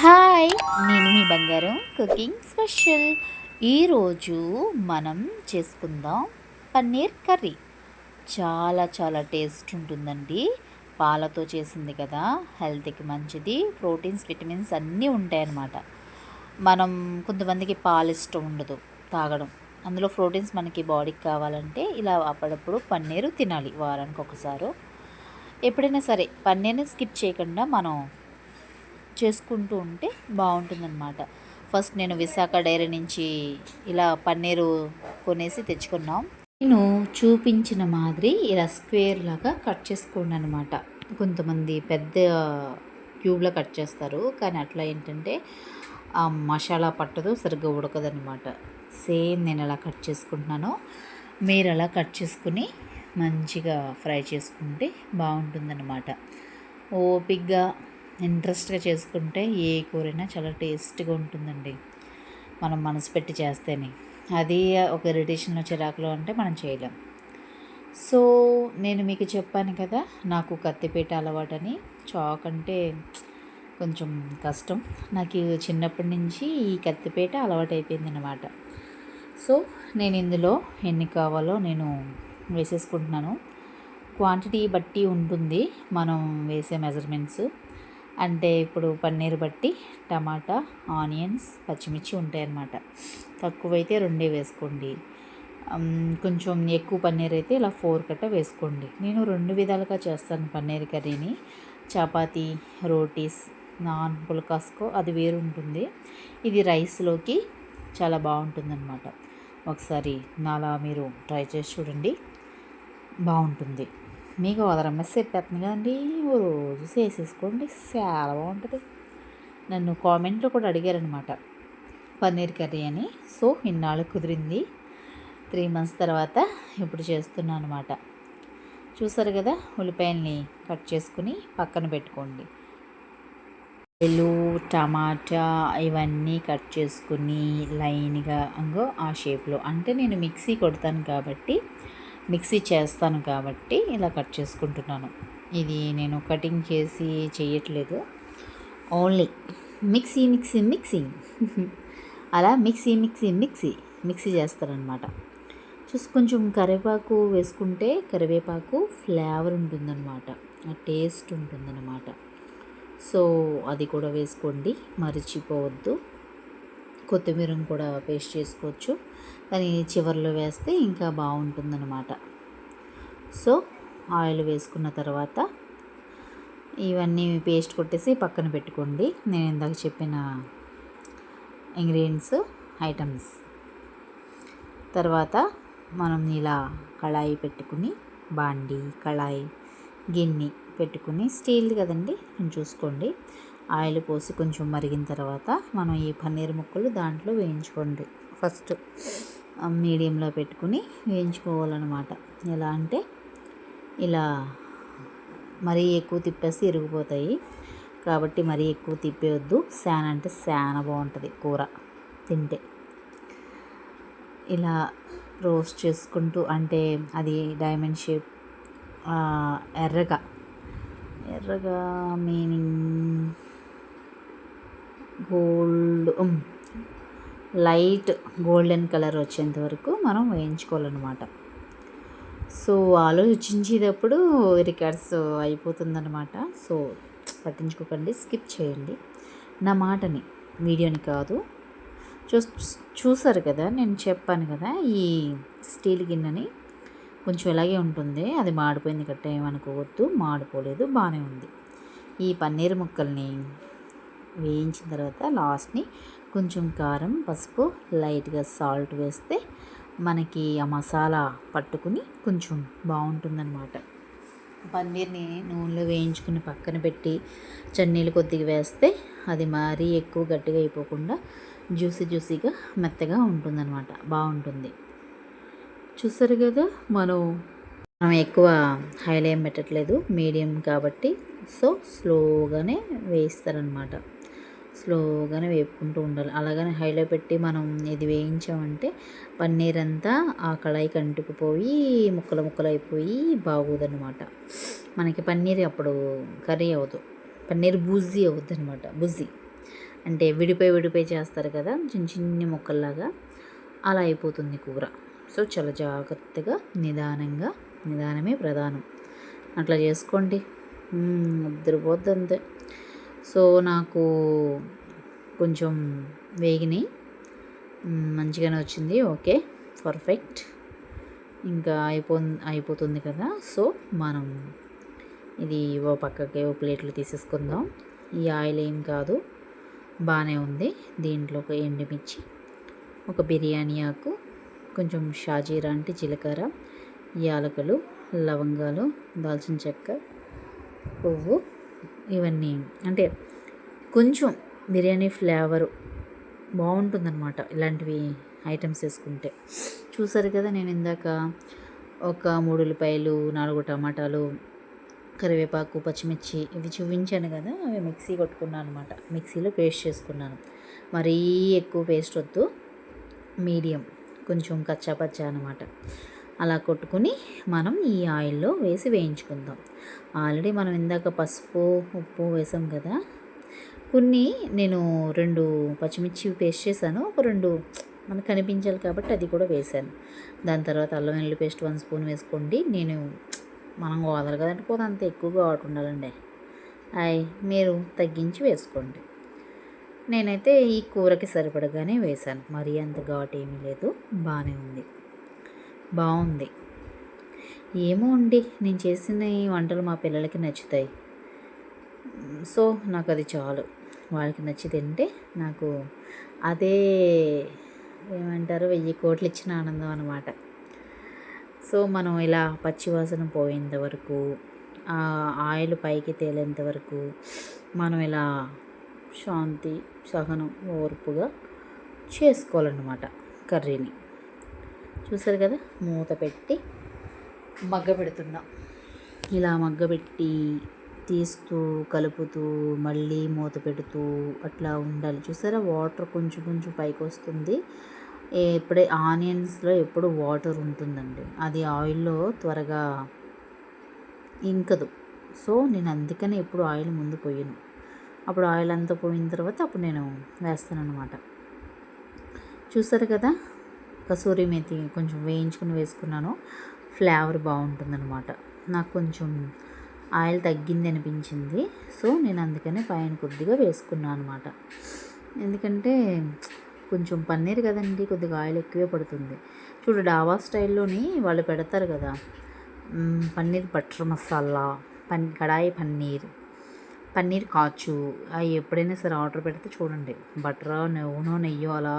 Hi, నేను మీ బంగారం cooking special. ఈరోజు మనం చేసుకుందాం పన్నీర్ కర్రీ. చాలా చాలా టేస్ట్ ఉంటుందండి. పాలతో చేసింది కదా, హెల్త్కి మంచిది. ప్రోటీన్స్, విటమిన్స్ అన్నీ ఉంటాయన్నమాట. మనం కొంతమందికి పాలు ఇష్టం ఉండదు తాగడం. అందులో ప్రోటీన్స్ మనకి బాడీకి కావాలంటే ఇలా అప్పుడప్పుడు పన్నీరు తినాలి, వారానికి ఒకసారి. ఎప్పుడైనా సరే పన్నీర్ని స్కిప్ చేయకుండా మనం చేసుకుంటూ ఉంటే బాగుంటుందన్నమాట. ఫస్ట్ నేను విశాఖ డైరీ నుంచి ఇలా పన్నీరు కొనేసి తెచ్చుకున్నాం. నేను చూపించిన మాదిరి ఇలా స్క్వేర్ లాగా కట్ చేసుకోండి అనమాట. కొంతమంది పెద్ద క్యూబ్లో కట్ చేస్తారు, కానీ అట్లా ఏంటంటే ఆ మసాలా పట్టదు, సరిగ్గా ఉడకదనమాట. సేమ్ నేను అలా కట్ చేసుకుంటున్నాను, మీరు అలా కట్ చేసుకుని మంచిగా ఫ్రై చేసుకుంటే బాగుంటుందన్నమాట. ఓపిక్గా ఇంట్రెస్ట్గా చేసుకుంటే ఏ కూరైనా చాలా టేస్ట్గా ఉంటుందండి, మనం మనసు పెట్టి చేస్తేనే. అది ఒక ఇరిటేషన్లో, చిరాకులో అంటే మనం చేయలేం. సో నేను మీకు చెప్పాను కదా, నాకు కత్తిపీట అలవాటని. చాక్ అంటే కొంచెం కష్టం నాకు, చిన్నప్పటి నుంచి ఈ కత్తిపీట అలవాటు అయిపోయింది అన్నమాట. సో నేను ఇందులో ఎన్ని కావాలో నేను వేసేసుకుంటున్నాను. క్వాంటిటీ బట్టి ఉంటుంది మనం వేసే మెజర్మెంట్స్. అంటే ఇప్పుడు పన్నీర్ బట్టి టమాటా, ఆనియన్స్, పచ్చిమిర్చి ఉంటాయన్నమాట. తక్కువైతే 2 వేసుకోండి, కొంచెం ఎక్కువ పన్నీర్ అయితే ఇలా 4 కట్ట వేసుకోండి. నేను 2 విధాలుగా చేస్తాను పన్నీర్ కర్రీని. చపాతీ, రోటీస్, నాన్, పుల్కాస్కో అది వేరు ఉంటుంది. ఇది రైస్లోకి చాలా బాగుంటుందన్నమాట. ఒకసారి నాలా మీరు ట్రై చేసి చూడండి, బాగుంటుంది. మీకు వదరమ్మేసి చెప్పేస్తుంది కదండి, రోజు చేసేసుకోండి, చాలా బాగుంటుంది. నన్ను కామెంట్లో కూడా అడిగారనమాట పన్నీర్ కర్రీ అని. సో ఇన్నాళ్ళు కుదిరింది, 3 మంత్స్ తర్వాత ఇప్పుడు చేస్తున్నాను అనమాట. చూసారు కదా, ఉల్లిపాయల్ని కట్ చేసుకుని పక్కన పెట్టుకోండి. ఉల్లిపాయలు, టమాటా ఇవన్నీ కట్ చేసుకుని లైన్గా అంగో ఆ షేప్లో, అంటే నేను మిక్సీ కొడతాను కాబట్టి, మిక్సీ చేస్తాను కాబట్టి ఇలా కట్ చేసుకుంటున్నాను. ఇది నేను కటింగ్ చేసి చేయట్లేదు, ఓన్లీ మిక్సీ మిక్సీ మిక్సీ అలా మిక్సీ మిక్సీ మిక్సీ మిక్సీ చేస్తారనమాట. చూసి కొంచెం కరివేపాకు వేసుకుంటే కరివేపాకు ఫ్లేవర్ ఉంటుందన్నమాట, టేస్ట్ ఉంటుందన్నమాట. సో అది కూడా వేసుకోండి, మర్చిపోవద్దు. కొత్తిమీరను కూడా పేస్ట్ చేసుకోవచ్చు, కానీ చివర్లో వేస్తే ఇంకా బాగుంటుందన్నమాట. సో ఆయిల్ వేసుకున్న తర్వాత ఇవన్నీ పేస్ట్ కొట్టేసి పక్కన పెట్టుకోండి. నేను ఇందాక చెప్పిన ఇంగ్రీడియంట్స్, ఐటమ్స్. తర్వాత మనం ఇలా కళాయి పెట్టుకుని, బాండి, కళాయి, గిన్నె పెట్టుకుని, స్టీల్ కదండి చూసుకోండి. ఆయిల్ పోసి కొంచెం మరిగిన తర్వాత మనం ఈ పన్నీర్ ముక్కలు దాంట్లో వేయించుకోండి. ఫస్ట్ మీడియంలో పెట్టుకుని వేయించుకోవాలన్నమాట. ఎలా అంటే ఇలా మరీ ఎక్కువ తిప్పేస్తే ఇరిగిపోతాయి, కాబట్టి మరీ ఎక్కువ తిప్పేయొద్దు. శాన అంటే శాన బాగుంటుంది కూర తింటే. ఇలా రోస్ట్ చేసుకుంటూ, అంటే అది డైమండ్ షేప్, ఎర్రగా ఎర్రగా meaning gold, light golden colour వచ్చేంత వరకు మనం వేయించుకోవాలన్నమాట. సో ఆలోచించేటప్పుడు రికార్డ్స్ అయిపోతుందన్నమాట. సో పట్టించుకోకండి, స్కిప్ చేయండి నా మాటని, వీడియోని కాదు. చూసారు కదా, నేను చెప్పాను కదా, ఈ స్టీల్ గిన్నెని కొంచెం ఇలాగే ఉంటుంది, అది మాడిపోయింది గట్ట ఏమనుకోవద్దు, మాడిపోలేదు, బాగానే ఉంది. ఈ పన్నీర్ ముక్కల్ని వేయించిన తర్వాత లాస్ట్ని కొంచెం కారం, పసుపు, లైట్గా సాల్ట్ వేస్తే మనకి ఆ మసాలా పట్టుకుని కొంచెం బాగుంటుందన్నమాట. పన్నీర్ని నూనెలో వేయించుకుని పక్కన పెట్టి చన్నీళ్ళు కొద్దిగా వేస్తే అది మరీ ఎక్కువ గట్టిగా అయిపోకుండా జ్యూసీగా మెత్తగా ఉంటుందన్నమాట, బాగుంటుంది. చూసారు కదా, మనం ఎక్కువ హైలో ఏం పెట్టట్లేదు, మీడియం కాబట్టి. సో స్లోగానే వేయిస్తారనమాట, స్లోగానే వేపుకుంటూ ఉండాలి. అలాగని హైలో పెట్టి మనం ఇది వేయించామంటే పన్నీర్ అంతా ఆ కళాయికి అంటుకుపోయి ముక్కలు ముక్కలు అయిపోయి బాగోదన్నమాట. మనకి పన్నీర్ అప్పుడు కర్రీ అవ్వదు, పన్నీర్ బుజ్జీ అవుద్ది అనమాట, బుజ్జీ. అంటే విడిపోయి చేస్తారు కదా, చిన్న చిన్ని ముక్కల్లాగా అలా అయిపోతుంది కూర. సో చాలా జాగ్రత్తగా నిదానమే ప్రధానం. అట్లా చేసుకోండి, అద్దరిపోద్ది అంతే. సో నాకు కొంచెం వేగినాయి, మంచిగానే వచ్చింది. Okay, perfect. ఇంకా అయిపోతుంది కదా. సో మనం ఇది ఓ పక్కకి ఓ ప్లేట్లో తీసేసుకుందాం. ఈ ఆయిల్ ఏం కాదు, బాగానే ఉంది. దీంట్లో ఒక ఎండుమిర్చి, ఒక బిర్యానీ ఆకు, కొంచెం షాజీరా అంటే జీలకర్ర, యాలకులు, లవంగాలు, దాల్చిన చెక్క, పువ్వు, ఇవన్నీ అంటే కొంచెం బిర్యానీ ఫ్లేవరు బాగుంటుందన్నమాట ఇలాంటివి ఐటమ్స్ వేసుకుంటే. చూసారు కదా, నేను ఇందాక ఒక 3 ఉల్లిపాయలు, 4 టమాటాలు, కరివేపాకు, పచ్చిమిర్చి ఇవి చూపించాను కదా, అవి మిక్సీ కొట్టుకున్నాను అనమాట. మిక్సీలో పేస్ట్ చేసుకున్నాను. మరీ ఎక్కువ పేస్ట్ వద్దు, మీడియం, కొంచెం కచ్చాపచ్చా అనమాట. అలా కొట్టుకుని మనం ఈ ఆయిల్లో వేసి వేయించుకుందాం. ఆల్రెడీ మనం ఇందాక పసుపు, ఉప్పు వేసాం కదా. కొన్ని నేను 2 పచ్చిమిర్చి పేస్ట్ చేశాను, ఒక 2 మనకు కనిపించాలి కాబట్టి అది కూడా వేశాను. దాని తర్వాత అల్లం వెల్లుల్లి పేస్ట్ 1 స్పూన్ వేసుకోండి. మనం ఓదరు కదంటే పోతే అంత ఎక్కువగా ఘాటు ఉండాలండి, మీరు తగ్గించి వేసుకోండి. నేనైతే ఈ కూరకి సరిపడగానే వేశాను, మరీ అంత ఘాటు ఏమీ లేదు, బాగుంది. ఏమో అండి, నేను చేసిన ఈ వంటలు మా పిల్లలకి నచ్చుతాయి. సో నాకు అది చాలు, వాళ్ళకి నచ్చి తింటే నాకు అదే ఏమంటారు 1000 కోట్లు ఇచ్చిన ఆనందం అనమాట. సో మనం ఇలా పచ్చివాసన పోయేంత వరకు, ఆ ఆయిల్ పైకి తేలేంత వరకు మనం ఇలా శాంతి, సహనం, ఓర్పుగా చేసుకోవాలన్నమాట కర్రీని. చూసారు కదా, మూత పెట్టి మగ్గబెడుతున్నా. ఇలా మగ్గబెట్టి తీస్తూ కలుపుతూ మళ్ళీ మూత పెడుతూ అట్లా ఉండాలి. చూసారా, వాటర్ కొంచెం కొంచెం పైకి వస్తుంది. ఎప్పుడే ఆనియన్స్లో ఎప్పుడు వాటర్ ఉంటుందండి, అది ఆయిల్లో త్వరగా ఇంకదు. సో నేను అందుకని ఎప్పుడు ఆయిల్ ముందు పోయను. అప్పుడు ఆయిల్ అంతా పోయిన తర్వాత అప్పుడు నేను వేస్తాను అనమాట. చూసారు కదా, కసూరి మేతి కొంచెం వేయించుకుని వేసుకున్నాను, ఫ్లేవర్ బాగుంటుందన్నమాట. నాకు కొంచెం ఆయిల్ తగ్గింది అనిపించింది, సో నేను అందుకనే పైన కొద్దిగా వేసుకున్నాను అనమాట. ఎందుకంటే కొంచెం పన్నీర్ కదండి, కొద్దిగా ఆయిల్ ఎక్కువే పడుతుంది. చూడు, డాబా స్టైల్లోని వాళ్ళు పెడతారు కదా, పన్నీర్ బటర్ మసాలా, కడాయి పన్నీర్ కాచు, అవి ఎప్పుడైనా సరే ఆర్డర్ పెడితే చూడండి, బటరో నెయ్యో అలా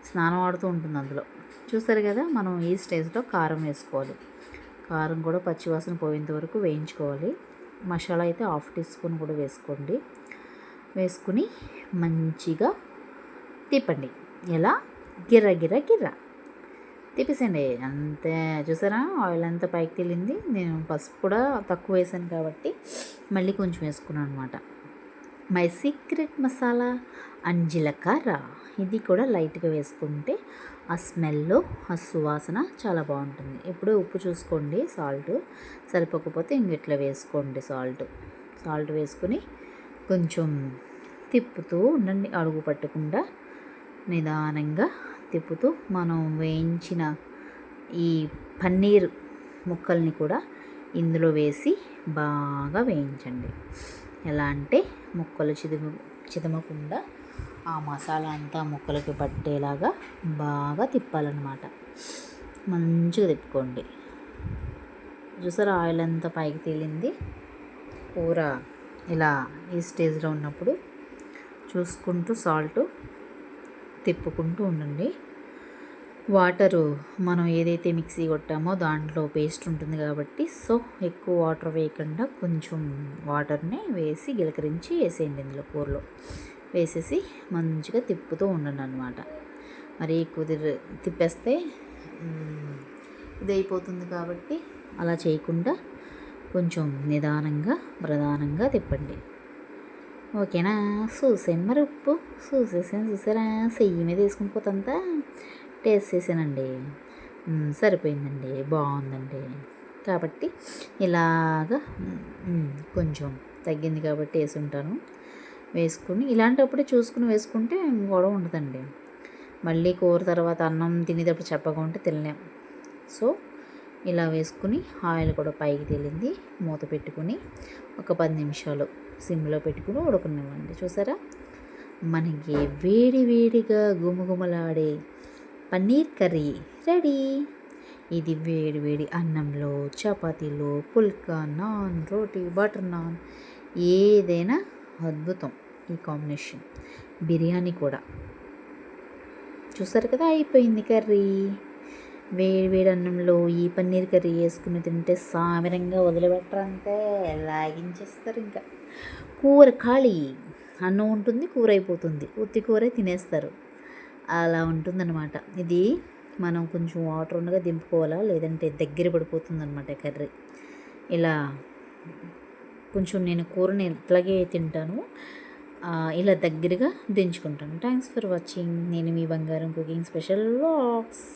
స్నానం ఆడుతూ ఉంటుంది అందులో. చూసారు కదా, మనం ఈ స్టేజ్లో కారం వేసుకోవాలి. కారం కూడా పచ్చివాసన పోయేంత వరకు వేయించుకోవాలి. మసాలా అయితే 1/2 టీ స్పూన్ కూడా వేసుకోండి. వేసుకుని మంచిగా తిప్పండి, ఎలా గిర్ర తిప్పేసండి అంతే. చూసారా, ఆయిల్ అంతా పైకి తేలింది. నేను పసుపు కూడా తక్కువ వేసాను కాబట్టి మళ్ళీ కొంచెం వేసుకున్నాను అనమాట. మై సీక్రెట్ మసాలా అండ్ జీలకర్ర, ఇది కూడా లైట్గా వేసుకుంటే ఆ స్మెల్, ఆ సువాసన చాలా బాగుంటుంది. ఎప్పుడూ ఉప్పు చూసుకోండి, సాల్ట్ సరిపోకపోతే ఇంకెట్లా వేసుకోండి. సాల్ట్ వేసుకుని కొంచెం తిప్పుతూ ఉండండి, అడుగు పట్టకుండా నిదానంగా తిప్పుతూ మనం వేయించిన ఈ పన్నీర్ ముక్కల్ని కూడా ఇందులో వేసి బాగా వేయించండి. ఎలా అంటే ముక్కలు చిదమకుండా ఆ మసాలా అంతా ముక్కలకి పట్టేలాగా బాగా తిప్పాలన్నమాట. మంచిగా తిప్పుకోండి. చూసారా, ఆయిల్ అంతా పైకి తేలింది. కూర ఇలా ఈ స్టేజ్లో ఉన్నప్పుడు చూసుకుంటూ సాల్ట్ తిప్పుకుంటూ ఉండండి. వాటరు మనం ఏదైతే మిక్సీ కొట్టామో దాంట్లో పేస్ట్ ఉంటుంది కాబట్టి, సో ఎక్కువ వాటర్ వేయకుండా కొంచెం వాటర్ని వేసి గిలకరించి వేసేయండి. ఇందులో కూరలో వేసేసి మంచిగా తిప్పుతూ ఉండండి అనమాట. మరి ఎక్కువ తిప్పేస్తే ఇది అయిపోతుంది కాబట్టి అలా చేయకుండా కొంచెం నిదానంగా ప్రధానంగా తిప్పండి. ఓకేనా, చూసాను మరి ఉప్పు చూసారా, చెయ్యి మీద వేసుకుని పోతంతా టేస్ట్ చేశానండి, సరిపోయిందండి, బాగుందండి. కాబట్టి ఇలాగా కొంచెం తగ్గింది కాబట్టి వేసి ఉంటాను. వేసుకుని ఇలాంటప్పుడే చూసుకుని వేసుకుంటే గొడవ ఉండదండి. మళ్ళీ కూర తర్వాత అన్నం తినేటప్పుడు చెప్పకుంటే తినలేం. సో ఇలా వేసుకుని ఆయిల్ కూడా పైకి తేలింది. మూత పెట్టుకుని ఒక 10 నిమిషాలు సిమ్లో పెట్టుకుని ఉడకనివ్వండి. చూసారా, మనకి వేడి వేడిగా గుమగుమలాడే పన్నీర్ కర్రీ రెడీ. ఇది వేడి వేడి అన్నంలో, చపాతీలో, పుల్కా, నాన్, రోటీ, బటర్ నాన్ ఏదైనా అద్భుతం ఈ కాంబినేషన్. బిర్యానీ కూడా. చూసారు కదా, అయిపోయింది కర్రీ. వేడి వేడి అన్నంలో ఈ పన్నీర్ కర్రీ వేసుకుని తింటే సామిరంగా వదిలిపెట్టరంతే, లాగించేస్తారు. ఇంకా కూర ఖాళీ, అన్నం ఉంటుంది, కూర అయిపోతుంది, ఉత్తి కూరే తినేస్తారు. అలా ఉంటుందన్నమాట. ఇది మనం కొంచెం వాటర్ ఉండగా దింపుకోవాలా, లేదంటే దగ్గర పడిపోతుందన్నమాట కర్రీ. ఇలా కొంచెం నేను కూరని ఇట్లాగే తింటాను, ఇలా దగ్గరగా దించుకుంటాను. Thanks for watching. నేను మీ బంగారం కుకింగ్ స్పెషల్ వ్లాగ్స్.